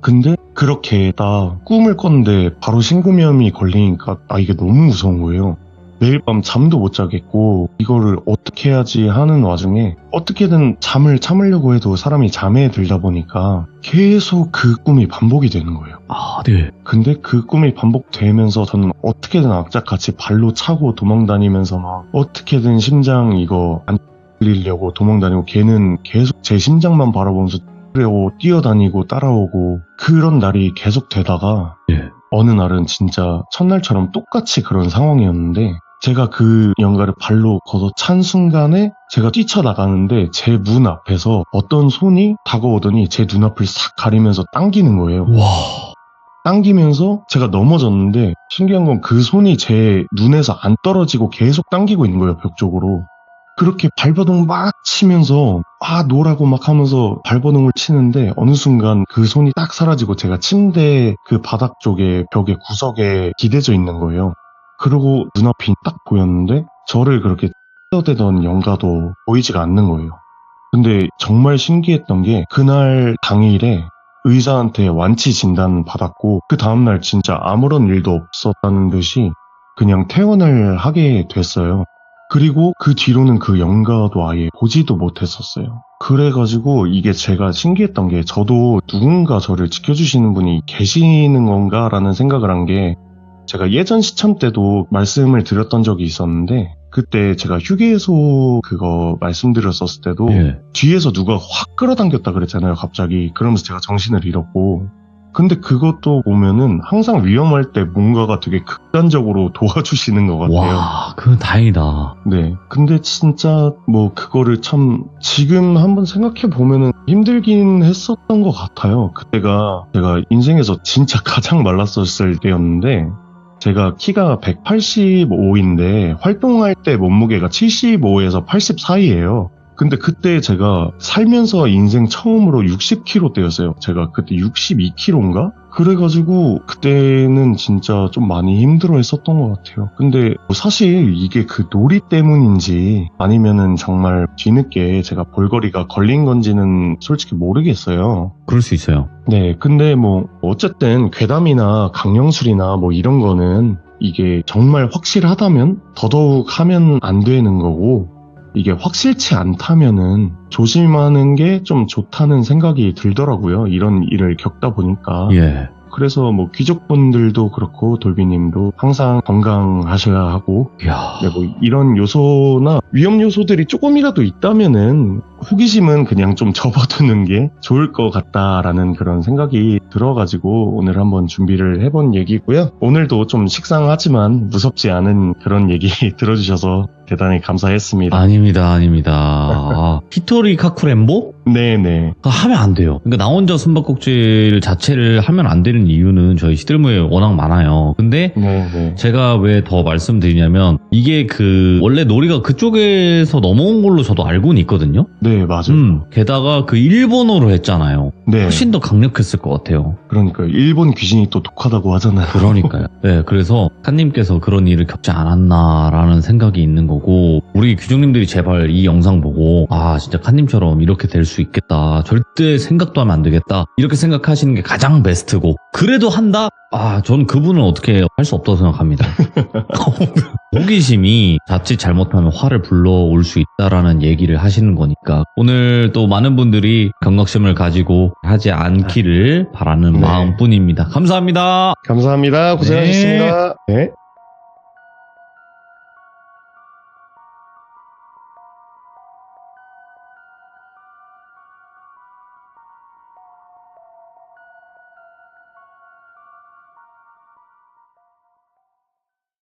근데 그렇게 딱 꿈을 꿨는데 바로 심근염이 걸리니까 이게 너무 무서운 거예요. 매일 밤 잠도 못 자겠고 이거를 어떻게 해야지 하는 와중에 어떻게든 잠을 참으려고 해도 사람이 잠에 들다 보니까 계속 그 꿈이 반복이 되는 거예요. 네. 근데 그 꿈이 반복되면서 저는 어떻게든 악착같이 발로 차고 도망다니면서 막 어떻게든 심장 이거 안 들리려고 도망다니고 걔는 계속 제 심장만 바라보면서 뛰어다니고 따라오고 그런 날이 계속 되다가 어느 날은 진짜 첫날처럼 똑같이 그런 상황이었는데 제가 그 연가를 발로 걷어 찬 순간에 제가 뛰쳐나가는데 제 문 앞에서 어떤 손이 다가오더니 제 눈앞을 싹 가리면서 당기는 거예요. 와. 당기면서 제가 넘어졌는데 신기한 건 그 손이 제 눈에서 안 떨어지고 계속 당기고 있는 거예요, 벽 쪽으로. 그렇게 발버둥 막 치면서 노라고 막 하면서 발버둥을 치는데 어느 순간 그 손이 딱 사라지고 제가 침대 그 바닥 쪽에 벽에 구석에 기대져 있는 거예요. 그리고 눈앞이 딱 보였는데 저를 그렇게 뜯어대던 연가도 보이지가 않는 거예요. 근데 정말 신기했던 게 그날 당일에 의사한테 완치 진단 받았고 그 다음날 진짜 아무런 일도 없었다는 듯이 그냥 퇴원을 하게 됐어요. 그리고 그 뒤로는 그 연가도 아예 보지도 못했었어요. 그래가지고 이게 제가 신기했던 게 저도 누군가 저를 지켜주시는 분이 계시는 건가라는 생각을 한 게 제가 예전 시참 때도 말씀을 드렸던 적이 있었는데 그때 제가 휴게소 그거 말씀드렸었을 때도 뒤에서 누가 확 끌어당겼다 그랬잖아요, 갑자기. 그러면서 제가 정신을 잃었고 근데 그것도 보면은 항상 위험할 때 뭔가가 되게 극단적으로 도와주시는 것 같아요. 와, 그건 다행이다. 네. 근데 진짜 그거를 참 지금 한번 생각해 보면은 힘들긴 했었던 것 같아요. 그때가 제가 인생에서 진짜 가장 말랐었을 때였는데 제가 키가 185인데 활동할 때 몸무게가 75에서 80 사이예요. 근데 그때 제가 살면서 인생 처음으로 60kg대였어요. 제가 그때 62kg인가? 그래가지고 그때는 진짜 좀 많이 힘들어 했었던 것 같아요. 근데 사실 이게 그 놀이 때문인지 아니면은 정말 뒤늦게 제가 볼거리가 걸린 건지는 솔직히 모르겠어요. 그럴 수 있어요. 네, 근데 어쨌든 괴담이나 강령술이나 이런 거는 이게 정말 확실하다면 더더욱 하면 안 되는 거고 이게 확실치 않다면은 조심하는 게 좀 좋다는 생각이 들더라고요. 이런 일을 겪다 보니까. 그래서 귀족분들도 그렇고 돌비님도 항상 건강하셔야 하고 네, 이런 요소나 위험 요소들이 조금이라도 있다면은 호기심은 그냥 좀 접어두는 게 좋을 것 같다라는 그런 생각이 들어가지고 오늘 한번 준비를 해본 얘기고요. 오늘도 좀 식상하지만 무섭지 않은 그런 얘기 들어주셔서 대단히 감사했습니다. 아닙니다. 아, 히토리 카쿠렌보? 네네. 하면 안 돼요. 그러니까 나 혼자 숨바꼭질 자체를 하면 안 되는 이유는 저희 시들무에 워낙 많아요. 근데 네네. 제가 왜 더 말씀드리냐면 이게 원래 놀이가 그쪽에서 넘어온 걸로 저도 알고는 있거든요. 네, 맞아요. 게다가 그 일본어로 했잖아요. 네. 훨씬 더 강력했을 것 같아요. 그러니까 일본 귀신이 또 독하다고 하잖아요. 그러니까요. 네, 그래서 칸님께서 그런 일을 겪지 않았나라는 생각이 있는 거고, 우리 규정님들이 제발 이 영상 보고, 아, 진짜 칸님처럼 이렇게 될 수 있겠다. 절대 생각도 하면 안 되겠다. 이렇게 생각하시는 게 가장 베스트고, 그래도 한다? 아, 전 그분은 어떻게 할 수 없다고 생각합니다. 호기심이 자칫 잘못하면 화를 불러올 수 있다라는 얘기를 하시는 거니까 오늘 또 많은 분들이 경각심을 가지고 하지 않기를 바라는 네. 마음뿐입니다. 감사합니다. 감사합니다. 고생하셨습니다. 네.